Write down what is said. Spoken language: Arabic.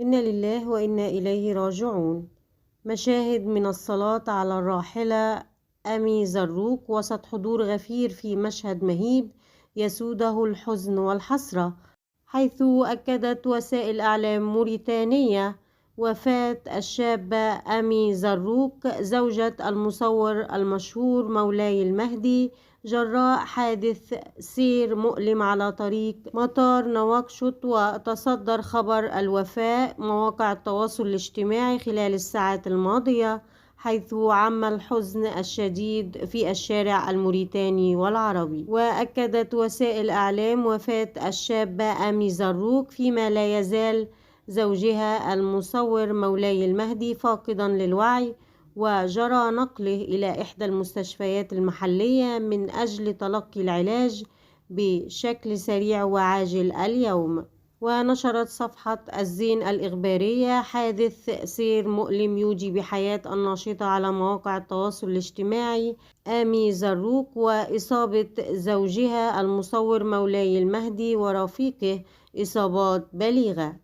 إنا لله وإنا إليه راجعون. مشاهد من الصلاة على الراحلة أمي زروق وسط حضور غفير في مشهد مهيب يسوده الحزن والحسرة، حيث أكدت وسائل إعلام موريتانية وفاة الشابة أمي زروق زوجة المصور المشهور مولاي المهدي جراء حادث سير مؤلم على طريق مطار نواكشوط. وتصدر خبر الوفاة مواقع التواصل الاجتماعي خلال الساعات الماضية، حيث عم الحزن الشديد في الشارع الموريتاني والعربي. وأكدت وسائل إعلام وفاة الشابة أمي زروق، فيما لا يزال زوجها المصور مولاي المهدي فاقدا للوعي، وجرى نقله إلى إحدى المستشفيات المحلية من أجل تلقي العلاج بشكل سريع وعاجل اليوم. ونشرت صفحة الزين الإخبارية حادث سير مؤلم يوجي بحياة الناشطة على مواقع التواصل الاجتماعي آمي زروق، وإصابة زوجها المصور مولاي المهدي ورفيقه إصابات بليغة.